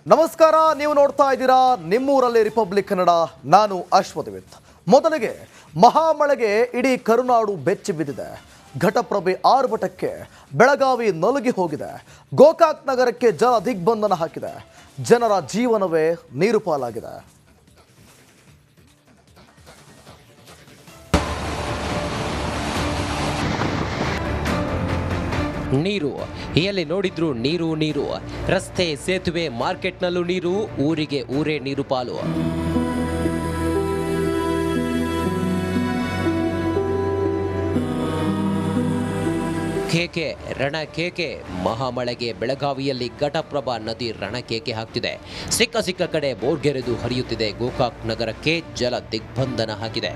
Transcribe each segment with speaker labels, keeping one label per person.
Speaker 1: ನಮಸ್ಕಾರ, ನೀವು ನೋಡ್ತಾ ಇದ್ದೀರಾ ನಿಮ್ಮೂರಲ್ಲಿ ರಿಪಬ್ಲಿಕ್ ಕನ್ನಡ. ನಾನು ಅಶ್ವಥ್. ಮೊದಲಿಗೆ ಮಹಾಮಳೆಗೆ ಇಡೀ ಕರುನಾಡು ಬೆಚ್ಚಿ ಬಿದ್ದಿದೆ. ಘಟಪ್ರಭೆ ಆರ್ಭಟಕ್ಕೆ ಬೆಳಗಾವಿ ನಲುಗಿ ಹೋಗಿದೆ. ಗೋಕಾಕ್ ನಗರಕ್ಕೆ ಜಲ ದಿಗ್ಬಂಧನ ಹಾಕಿದೆ. ಜನರ ಜೀವನವೇ ನೀರು ಪಾಲಾಗಿದೆ.
Speaker 2: ನೀರು ಎಲ್ಲಿ ನೋಡಿದ್ರು ನೀರು ನೀರು. ರಸ್ತೆ, ಸೇತುವೆ, ಮಾರ್ಕೆಟ್ನಲ್ಲೂ ನೀರು. ಊರಿಗೆ ಊರೇ ನೀರು ಪಾಲು. ಕೇಕೆ ರಣಕೇಕೆ. ಮಹಾಮಳೆಗೆ ಬೆಳಗಾವಿಯಲ್ಲಿ ಘಟಪ್ರಭಾ ನದಿ ರಣಕೇಕೆ ಹಾಕ್ತಿದೆ. ಸಿಕ್ಕ ಕಡೆ ಬೋರ್ಗೆರೆದು ಹರಿಯುತ್ತಿದೆ. ಗೋಕಾಕ್ ನಗರಕ್ಕೆ ಜಲ ದಿಗ್ಬಂಧನ ಹಾಕಿದೆ.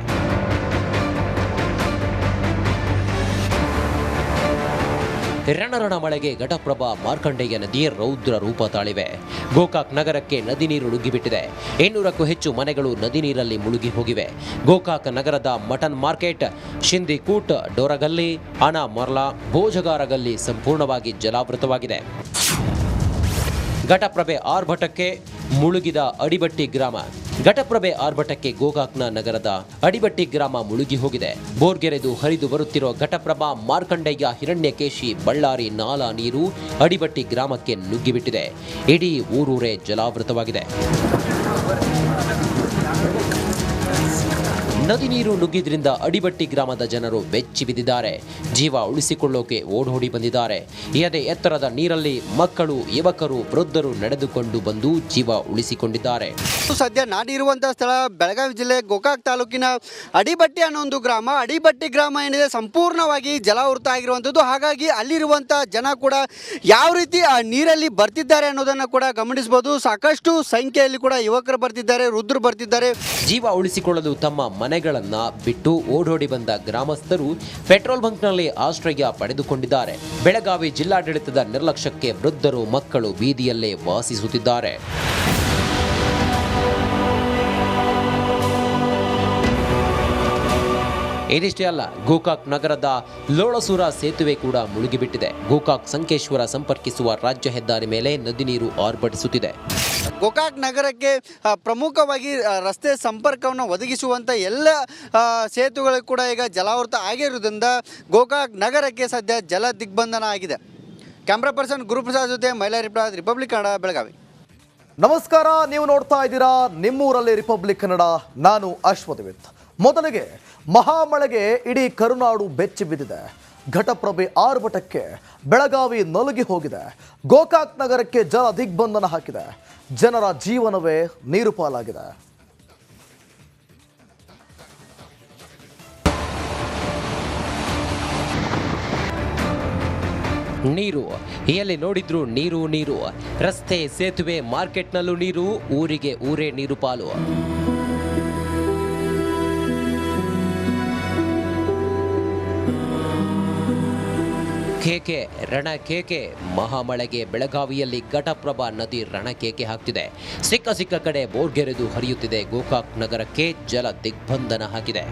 Speaker 2: ರಣರಣ ಮಳೆಗೆ ಘಟಪ್ರಭಾ ಮಾರ್ಕಂಡೇಯ ನದಿ ರೌದ್ರ ರೂಪ ತಾಳಿವೆ. ಗೋಕಾಕ್ ನಗರಕ್ಕೆ ನದಿ ನೀರು ನುಗ್ಗಿಬಿಟ್ಟಿದೆ. 800ಕ್ಕೂ ಹೆಚ್ಚು ಮನೆಗಳು ನದಿ ನೀರಲ್ಲಿ ಮುಳುಗಿ ಹೋಗಿವೆ. ಗೋಕಾಕ್ ನಗರದ ಮಟನ್ ಮಾರ್ಕೆಟ್, ಶಿಂದಿಕೂಟ್, ಡೋರಗಲ್ಲಿ, ಅಣ ಮರ್ಲಾ, ಭೋಜಗಾರಗಲ್ಲಿ ಸಂಪೂರ್ಣವಾಗಿ ಜಲಾವೃತವಾಗಿದೆ. ಘಟಪ್ರಭೆ ಆರ್ಭಟಕ್ಕೆ ಮುಳುಗಿದ ಅಡಿಬಟ್ಟಿ ಗ್ರಾಮ. ಘಟಪ್ರಭೆ ಆರ್ಭಟಕ್ಕೆ ಗೋಕಾಕ್ನ ನಗರದ ಅಡಿಬಟ್ಟಿ ಗ್ರಾಮ ಮುಳುಗಿ ಹೋಗಿದೆ. ಬೋರ್ಗೆರೆದು ಹರಿದು ಬರುತ್ತಿರುವ ಘಟಪ್ರಭಾ ಮಾರ್ಕಂಡೇಯ, ಹಿರಣ್ಯಕೇಶಿ, ಬಳ್ಳಾರಿ ನಾಲಾ ನೀರು ಅಡಿಬಟ್ಟಿ ಗ್ರಾಮಕ್ಕೆ ನುಗ್ಗಿಬಿಟ್ಟಿದೆ. ಇಡೀ ಊರೂರೇ ಜಲಾವೃತವಾಗಿದೆ. ನದಿ ನೀರು ನುಗ್ಗಿದ್ರಿಂದ ಅಡಿಬಟ್ಟಿ ಗ್ರಾಮದ ಜನರು ಬೆಚ್ಚಿ ಬಿದ್ದಿದ್ದಾರೆ. ಜೀವ ಉಳಿಸಿಕೊಳ್ಳೋಕೆ ಓಡೋಡಿ ಬಂದಿದ್ದಾರೆ. ಎದೆ ಎತ್ತರದ ನೀರಲ್ಲಿ ಮಕ್ಕಳು, ಯುವಕರು, ವೃದ್ಧರು ನಡೆದುಕೊಂಡು ಬಂದು ಜೀವ ಉಳಿಸಿಕೊಂಡಿದ್ದಾರೆ.
Speaker 3: ಸದ್ಯ ನಾನಿರುವಂತಹ ಸ್ಥಳ ಬೆಳಗಾವಿ ಜಿಲ್ಲೆ ಗೋಕಾಕ್ ತಾಲೂಕಿನ ಅಡಿಬಟ್ಟಿ ಅನ್ನೋ ಒಂದು ಗ್ರಾಮ. ಅಡಿಬಟ್ಟಿ ಗ್ರಾಮ ಏನಿದೆ ಸಂಪೂರ್ಣವಾಗಿ ಜಲಾವೃತ ಆಗಿರುವಂಥದ್ದು. ಹಾಗಾಗಿ ಅಲ್ಲಿರುವಂತಹ ಜನ ಕೂಡ ಯಾವ ರೀತಿ ಆ ನೀರಲ್ಲಿ ಬರ್ತಿದ್ದಾರೆ ಅನ್ನೋದನ್ನು ಕೂಡ ಗಮನಿಸಬಹುದು. ಸಾಕಷ್ಟು ಸಂಖ್ಯೆಯಲ್ಲಿ ಕೂಡ ಯುವಕರು ಬರ್ತಿದ್ದಾರೆ, ವೃದ್ಧರು ಬರ್ತಿದ್ದಾರೆ.
Speaker 2: ಜೀವ ಉಳಿಸಿಕೊಳ್ಳಲು ತಮ್ಮ ಮನೆಗಳನ್ನ ಬಿಟ್ಟು ಓಡೋಡಿ ಬಂದ ಗ್ರಾಮಸ್ಥರು ಪೆಟ್ರೋಲ್ ಬಂಕ್ನಲ್ಲಿ ಆಶ್ರಯ ಪಡೆದುಕೊಂಡಿದ್ದಾರೆ. ಬೆಳಗಾವಿ ಜಿಲ್ಲಾಡಳಿತದ ನಿರ್ಲಕ್ಷ್ಯಕ್ಕೆ ವೃದ್ಧರು, ಮಕ್ಕಳು ಬೀದಿಯಲ್ಲೇ ವಾಸಿಸುತ್ತಿದ್ದಾರೆ. ಇದಿಷ್ಟೇ ಅಲ್ಲ, ಗೋಕಾಕ್ ನಗರದ ಲೋಳಸೂರ ಸೇತುವೆ ಕೂಡ ಮುಳುಗಿಬಿಟ್ಟಿದೆ. ಗೋಕಾಕ್ ಸಂಕೇಶ್ವರ ಸಂಪರ್ಕಿಸುವ ರಾಜ್ಯ ಹೆದ್ದಾರಿ ಮೇಲೆ ನದಿ ನೀರು ಆರ್ಭಟಿಸುತ್ತಿದೆ.
Speaker 3: ಗೋಕಾಕ್ ನಗರಕ್ಕೆ ಪ್ರಮುಖವಾಗಿ ರಸ್ತೆ ಸಂಪರ್ಕವನ್ನು ಒದಗಿಸುವಂಥ ಎಲ್ಲ ಸೇತುವೆಗಳು ಕೂಡ ಈಗ ಜಲಾವೃತ ಆಗಿರುವುದರಿಂದ ಗೋಕಾಕ್ ನಗರಕ್ಕೆ ಸದ್ಯ ಜಲ ದಿಗ್ಬಂಧನ ಆಗಿದೆ. ಕ್ಯಾಮ್ರಾ ಪರ್ಸನ್ ಗುರುಪ್ರಸಾದ್ ಜೊತೆ ಮೈಲಾರಿ ಪ್ರಸಾದ್, ರಿಪಬ್ಲಿಕ್ ಕನ್ನಡ, ಬೆಳಗಾವಿ.
Speaker 1: ನಮಸ್ಕಾರ, ನೀವು ನೋಡ್ತಾ ಇದ್ದೀರಾ ನಿಮ್ಮೂರಲ್ಲಿ ರಿಪಬ್ಲಿಕ್ ಕನ್ನಡ. ನಾನು ಅಶ್ವಥ್. ಮೊದಲಿಗೆ ಮಹಾಮಳೆಗೆ ಇಡೀ ಕರುನಾಡು ಬೆಚ್ಚಿ ಬಿದ್ದಿದೆ. ಘಟಪ್ರಭೆ ಆರ್ಭಟಕ್ಕೆ ಬೆಳಗಾವಿ ನಲುಗಿ ಹೋಗಿದೆ. ಗೋಕಾಕ್ ನಗರಕ್ಕೆ ಜಲ ದಿಗ್ಬಂಧನ ಹಾಕಿದೆ. ಜನರ ಜೀವನವೇ ನೀರು ಪಾಲಾಗಿದೆ.
Speaker 2: ನೀರು ಎಲ್ಲಿ ನೋಡಿದ್ರು ನೀರು ನೀರು. ರಸ್ತೆ, ಸೇತುವೆ, ಮಾರ್ಕೆಟ್ನಲ್ಲೂ ನೀರು. ಊರಿಗೆ ಊರೇ ನೀರು ಪಾಲು. ಕೇಕೆ ರಣಕೇಕೆ. ಮಹಾಮಳೆಗೆ ಬೆಳಗಾವಿಯಲ್ಲಿ ಘಟಪ್ರಭಾ ನದಿ ರಣಕೇಕೆ ಹಾಕ್ತಿದೆ. ಸಿಕ್ಕ ಕಡೆ ಬೋರ್ಗೆರೆದು ಹರಿಯುತ್ತಿದೆ. ಗೋಕಾಕ್ ನಗರಕ್ಕೆ ಜಲ ದಿಗ್ಬಂಧನ ಹಾಕಿದೆ.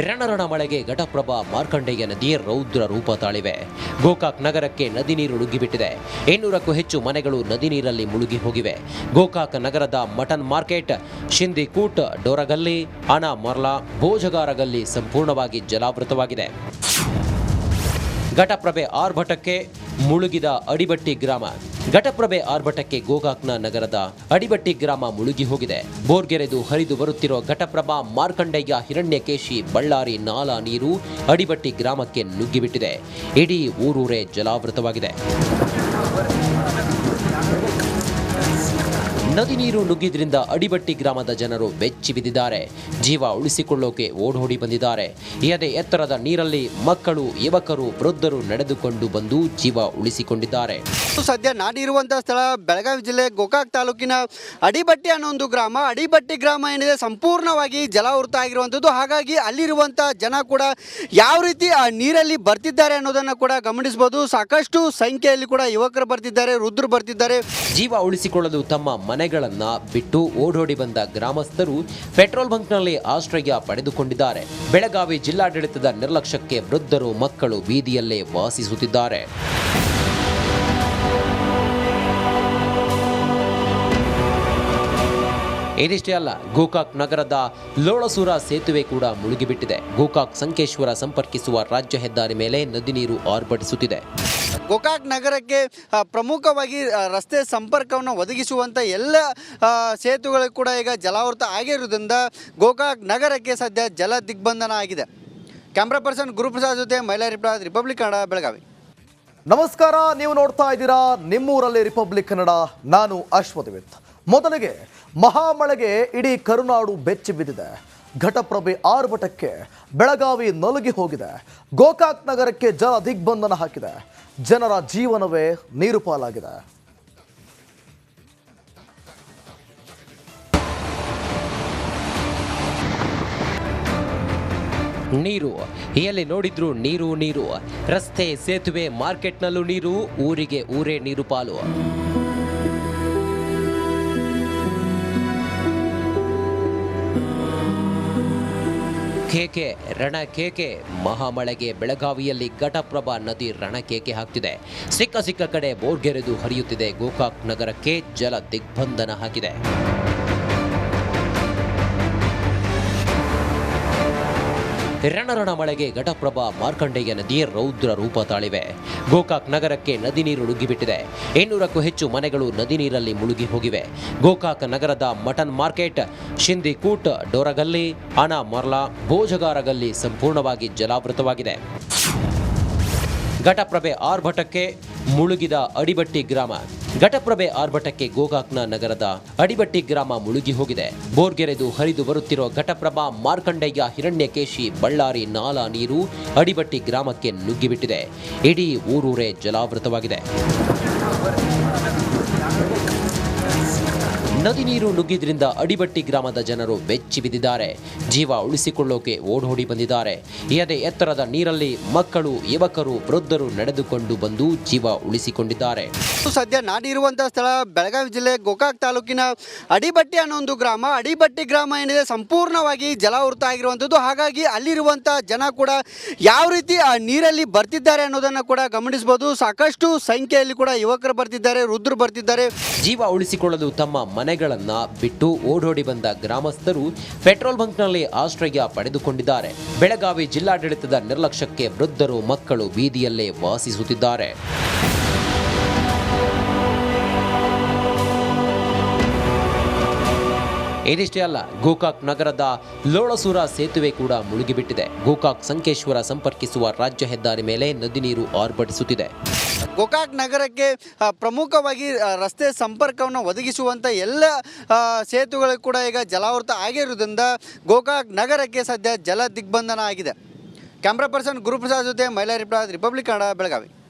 Speaker 2: ರಣರಣ ಮಳೆಗೆ ಘಟಪ್ರಭಾ ಮಾರ್ಕಂಡೇಯ ನದಿ ರೌದ್ರ ರೂಪ ತಾಳಿವೆ. ಗೋಕಾಕ್ ನಗರಕ್ಕೆ ನದಿ ನೀರು ನುಗ್ಗಿಬಿಟ್ಟಿದೆ. 800ಕ್ಕೂ ಹೆಚ್ಚು ಮನೆಗಳು ನದಿ ನೀರಲ್ಲಿ ಮುಳುಗಿ ಹೋಗಿವೆ. ಗೋಕಾಕ್ ನಗರದ ಮಟನ್ ಮಾರ್ಕೆಟ್, ಶಿಂದಿಕೂಟ್, ಡೋರಗಲ್ಲಿ, ಅಣ ಮರ್ಲಾ, ಭೋಜಗಾರಗಲ್ಲಿ ಸಂಪೂರ್ಣವಾಗಿ ಜಲಾವೃತವಾಗಿದೆ. ಘಟಪ್ರಭೆ ಆರ್ಭಟಕ್ಕೆ ಮುಳುಗಿದ ಅಡಿಬಟ್ಟಿ ಗ್ರಾಮ. ಘಟಪ್ರಭೆ ಆರ್ಭಟಕ್ಕೆ ಗೋಕಾಕ್ನ ನಗರದ ಅಡಿಬಟ್ಟಿ ಗ್ರಾಮ ಮುಳುಗಿ ಹೋಗಿದೆ. ಬೋರ್ಗೆರೆದು ಹರಿದು ಬರುತ್ತಿರುವ ಘಟಪ್ರಭಾ ಮಾರ್ಕಂಡೇಯ, ಹಿರಣ್ಯಕೇಶಿ, ಬಳ್ಳಾರಿ ನಾಲಾ ನೀರು ಅಡಿಬಟ್ಟಿ ಗ್ರಾಮಕ್ಕೆ ನುಗ್ಗಿಬಿಟ್ಟಿದೆ. ಇಡೀ ಊರೂರೇ ಜಲಾವೃತವಾಗಿದೆ. ನದಿ ನೀರು ನುಗ್ಗಿದ್ರಿಂದ ಅಡಿಬಟ್ಟಿ ಗ್ರಾಮದ ಜನರು ಬೆಚ್ಚಿ ಬಿದ್ದಿದ್ದಾರೆ. ಜೀವ ಉಳಿಸಿಕೊಳ್ಳೋಕೆ ಓಡೋಡಿ ಬಂದಿದ್ದಾರೆ. ಎದೆ ಎತ್ತರದ ನೀರಲ್ಲಿ ಮಕ್ಕಳು, ಯುವಕರು, ವೃದ್ಧರು ನಡೆದುಕೊಂಡು ಬಂದು ಜೀವ ಉಳಿಸಿಕೊಂಡಿದ್ದಾರೆ.
Speaker 3: ಸದ್ಯ ನಾನಿರುವಂತಹ ಸ್ಥಳ ಬೆಳಗಾವಿ ಜಿಲ್ಲೆ ಗೋಕಾಕ್ ತಾಲೂಕಿನ ಅಡಿಬಟ್ಟಿ ಅನ್ನೋ ಒಂದು ಗ್ರಾಮ. ಅಡಿಬಟ್ಟಿ ಗ್ರಾಮ ಏನಿದೆ ಸಂಪೂರ್ಣವಾಗಿ ಜಲಾವೃತ ಆಗಿರುವಂಥದ್ದು. ಹಾಗಾಗಿ ಅಲ್ಲಿರುವಂತಹ ಜನ ಕೂಡ ಯಾವ ರೀತಿ ಆ ನೀರಲ್ಲಿ ಬರ್ತಿದ್ದಾರೆ ಅನ್ನೋದನ್ನು ಕೂಡ ಗಮನಿಸಬಹುದು. ಸಾಕಷ್ಟು ಸಂಖ್ಯೆಯಲ್ಲಿ ಕೂಡ ಯುವಕರು ಬರ್ತಿದ್ದಾರೆ, ವೃದ್ಧರು ಬರ್ತಿದ್ದಾರೆ.
Speaker 2: ಜೀವ ಉಳಿಸಿಕೊಳ್ಳಲು ತಮ್ಮ ಮನೆ ಮನೆಗಳನ್ನ ಬಿಟ್ಟು ಓಡೋಡಿ ಬಂದ ಗ್ರಾಮಸ್ಥರು ಪೆಟ್ರೋಲ್ ಬಂಕ್ನಲ್ಲಿ ಆಶ್ರಯ ಪಡೆದುಕೊಂಡಿದ್ದಾರೆ. ಬೆಳಗಾವಿ ಜಿಲ್ಲಾಡಳಿತದ ನಿರ್ಲಕ್ಷ್ಯಕ್ಕೆ ವೃದ್ಧರು ಮಕ್ಕಳು ಬೀದಿಯಲ್ಲೇ ವಾಸಿಸುತ್ತಿದ್ದಾರೆ. ಇದಿಷ್ಟೇ ಅಲ್ಲ, ಗೋಕಾಕ್ ನಗರದ ಲೋಳಸೂರ ಸೇತುವೆ ಕೂಡ ಮುಳುಗಿಬಿಟ್ಟಿದೆ. ಗೋಕಾಕ್ ಸಂಕೇಶ್ವರ ಸಂಪರ್ಕಿಸುವ ರಾಜ್ಯ ಹೆದ್ದಾರಿ ಮೇಲೆ ನದಿ ನೀರು ಆರ್ಭಟಿಸುತ್ತಿದೆ.
Speaker 3: ಗೋಕಾಕ್ ನಗರಕ್ಕೆ ಪ್ರಮುಖವಾಗಿ ರಸ್ತೆ ಸಂಪರ್ಕವನ್ನು ಒದಗಿಸುವಂಥ ಎಲ್ಲ ಸೇತುವೆಗಳು ಕೂಡ ಈಗ ಜಲಾವೃತ ಆಗಿರುವುದರಿಂದ ಗೋಕಾಕ್ ನಗರಕ್ಕೆ ಸದ್ಯ ಜಲ ದಿಗ್ಬಂಧನ ಆಗಿದೆ. ಕ್ಯಾಮ್ರಾ ಪರ್ಸನ್ ಗುರುಪ್ರಸಾದ್ ಜೊತೆ ಮೈಲಾರಿ ಪ್ರಸಾದ್, ರಿಪಬ್ಲಿಕ್ ಕನ್ನಡ, ಬೆಳಗಾವಿ.
Speaker 1: ನಮಸ್ಕಾರ, ನೀವು ನೋಡ್ತಾ ಇದ್ದೀರಾ ನಿಮ್ಮೂರಲ್ಲಿ ರಿಪಬ್ಲಿಕ್ ಕನ್ನಡ. ನಾನು ಅಶ್ವಥ್. ಮೊದಲಿಗೆ ಮಹಾಮಳೆಗೆ ಇಡೀ ಕರುನಾಡು ಬೆಚ್ಚಿ ಬಿದ್ದಿದೆ. ಘಟಪ್ರಭೆ ಆರ್ಭಟಕ್ಕೆ ಬೆಳಗಾವಿ ನಲುಗಿ ಹೋಗಿದೆ. ಗೋಕಾಕ್ ನಗರಕ್ಕೆ ಜಲ ದಿಗ್ಬಂಧನ ಹಾಕಿದೆ. ಜನರ ಜೀವನವೇ ನೀರು ಪಾಲಾಗಿದೆ.
Speaker 2: ನೀರು ಎಲ್ಲಿ ನೋಡಿದ್ರು ನೀರು ನೀರು. ರಸ್ತೆ, ಸೇತುವೆ, ಮಾರ್ಕೆಟ್ನಲ್ಲೂ ನೀರು. ಊರಿಗೆ ಊರೇ ನೀರು ಪಾಲು. ಕೇಕೆ, ರಣಕೇಕೆ. ಮಹಾಮಳೆಗೆ ಬೆಳಗಾವಿಯಲ್ಲಿ ಘಟಪ್ರಭಾ ನದಿ ರಣಕೇಕೆ ಹಾಕ್ತಿದೆ. ಸಿಕ್ಕ ಕಡೆ ಬೋರ್ಗೆರೆದು ಹರಿಯುತ್ತಿದೆ. ಗೋಕಾಕ್ ನಗರಕ್ಕೆ ಜಲ ದಿಗ್ಬಂಧನ ಹಾಕಿದೆ. ರಣರಣ ಮಳೆಗೆ ಘಟಪ್ರಭಾ ಮಾರ್ಕಂಡೇಯ ನದಿ ರೌದ್ರ ರೂಪ ತಾಳಿವೆ. ಗೋಕಾಕ್ ನಗರಕ್ಕೆ ನದಿ ನೀರು ನುಗ್ಗಿಬಿಟ್ಟಿದೆ. 200ಕ್ಕೂ ಹೆಚ್ಚು ಮನೆಗಳು ನದಿ ನೀರಲ್ಲಿ ಮುಳುಗಿ ಹೋಗಿವೆ. ಗೋಕಾಕ್ ನಗರದ ಮಟನ್ ಮಾರ್ಕೆಟ್, ಶಿಂದಿಕೂಟ್, ಡೋರಗಲ್ಲಿ, ಅನಾ ಮರ್ಲಾ, ಭೋಜಗಾರಗಲ್ಲಿ ಸಂಪೂರ್ಣವಾಗಿ ಜಲಾವೃತವಾಗಿದೆ. ಘಟಪ್ರಭೆ ಆರ್ಭಟಕ್ಕೆ ಮುಳುಗಿದ ಅಡಿಬಟ್ಟಿ ಗ್ರಾಮ. ಘಟಪ್ರಭೆ ಆರ್ಭಟಕ್ಕೆ ಗೋಕಾಕ್ನ ನಗರದ ಅಡಿಬಟ್ಟಿ ಗ್ರಾಮ ಮುಳುಗಿ ಹೋಗಿದೆ. ಬೋರ್ಗೆರೆದು ಹರಿದು ಬರುತ್ತಿರೋ ಘಟಪ್ರಭಾ ಮಾರ್ಕಂಡೇಯ, ಹಿರಣ್ಯಕೇಶಿ, ಬಳ್ಳಾರಿ ನಾಲಾ ನೀರು ಅಡಿಬಟ್ಟಿ ಗ್ರಾಮಕ್ಕೆ ನುಗ್ಗಿಬಿಟ್ಟಿದೆ. ಇಡೀ ಊರೂರೇ ಜಲಾವೃತವಾಗಿದೆ. ನದಿ ನೀರು ನುಗ್ಗಿದ್ರಿಂದ ಅಡಿಬಟ್ಟಿ ಗ್ರಾಮದ ಜನರು ಬೆಚ್ಚಿ ಬಿದ್ದಿದ್ದಾರೆ. ಜೀವ ಉಳಿಸಿಕೊಳ್ಳೋಕೆ ಓಡೋಡಿ ಬಂದಿದ್ದಾರೆ. ಎದೆ ಎತ್ತರದ ನೀರಲ್ಲಿ ಮಕ್ಕಳು, ಯುವಕರು, ವೃದ್ಧರು ನಡೆದುಕೊಂಡು ಬಂದು ಜೀವ ಉಳಿಸಿಕೊಂಡಿದ್ದಾರೆ.
Speaker 3: ಸದ್ಯ ನಾಡಿರುವಂಥ ಸ್ಥಳ ಬೆಳಗಾವಿ ಜಿಲ್ಲೆ ಗೋಕಾಕ್ ತಾಲೂಕಿನ ಅಡಿಬಟ್ಟಿ ಅನ್ನೋ ಒಂದು ಗ್ರಾಮ. ಅಡಿಬಟ್ಟಿ ಗ್ರಾಮ ಏನಿದೆ ಸಂಪೂರ್ಣವಾಗಿ ಜಲಾವೃತ ಆಗಿರುವಂಥದ್ದು. ಹಾಗಾಗಿ ಅಲ್ಲಿರುವಂಥ ಜನ ಕೂಡ ಯಾವ ರೀತಿ ಆ ನೀರಲ್ಲಿ ಬರ್ತಿದ್ದಾರೆ ಅನ್ನೋದನ್ನು ಕೂಡ ಗಮನಿಸಬಹುದು. ಸಾಕಷ್ಟು ಸಂಖ್ಯೆಯಲ್ಲಿ ಕೂಡ ಯುವಕರು ಬರ್ತಿದ್ದಾರೆ, ವೃದ್ಧರು ಬರ್ತಿದ್ದಾರೆ.
Speaker 2: ಜೀವ ಉಳಿಸಿಕೊಳ್ಳಲು ತಮ್ಮ ಮನೆಗಳನ್ನ ಬಿಟ್ಟು ಓಡೋಡಿ ಬಂದ ಗ್ರಾಮಸ್ಥರು ಪೆಟ್ರೋಲ್ ಬಂಕ್ನಲ್ಲಿ ಆಶ್ರಯ ಪಡೆದುಕೊಂಡಿದ್ದಾರೆ. ಬೆಳಗಾವಿ ಜಿಲ್ಲಾಡಳಿತದ ನಿರ್ಲಕ್ಷ್ಯಕ್ಕೆ ವೃದ್ಧರು ಮಕ್ಕಳು ಬೀದಿಯಲ್ಲೇ ವಾಸಿಸುತ್ತಿದ್ದಾರೆ. ಇದಿಷ್ಟೇ ಅಲ್ಲ, ಗೋಕಾಕ್ ನಗರದ ಲೋಳಸೂರ ಸೇತುವೆ ಕೂಡ ಮುಳುಗಿಬಿಟ್ಟಿದೆ. ಗೋಕಾಕ್ ಸಂಕೇಶ್ವರ ಸಂಪರ್ಕಿಸುವ ರಾಜ್ಯ ಹೆದ್ದಾರಿ ಮೇಲೆ ನದಿ ನೀರು ಆರ್ಭಟಿಸುತ್ತಿದೆ.
Speaker 3: ಗೋಕಾಕ್ ನಗರಕ್ಕೆ ಪ್ರಮುಖವಾಗಿ ರಸ್ತೆ ಸಂಪರ್ಕವನ್ನು ಒದಗಿಸುವಂಥ ಎಲ್ಲ ಸೇತುವೆಗಳು ಕೂಡ ಈಗ ಜಲಾವೃತ ಆಗಿರುವುದರಿಂದ ಗೋಕಾಕ್ ನಗರಕ್ಕೆ ಸದ್ಯ ಜಲ ದಿಗ್ಬಂಧನ ಆಗಿದೆ. ಕ್ಯಾಮ್ರಾ ಪರ್ಸನ್ ಗುರುಪ್ರಸಾದ್ ಜೊತೆ ಮೈಲಾರಿ ಪ್ರಸಾದ್, ರಿಪಬ್ಲಿಕ್ ಕನ್ನಡ, ಬೆಳಗಾವಿ.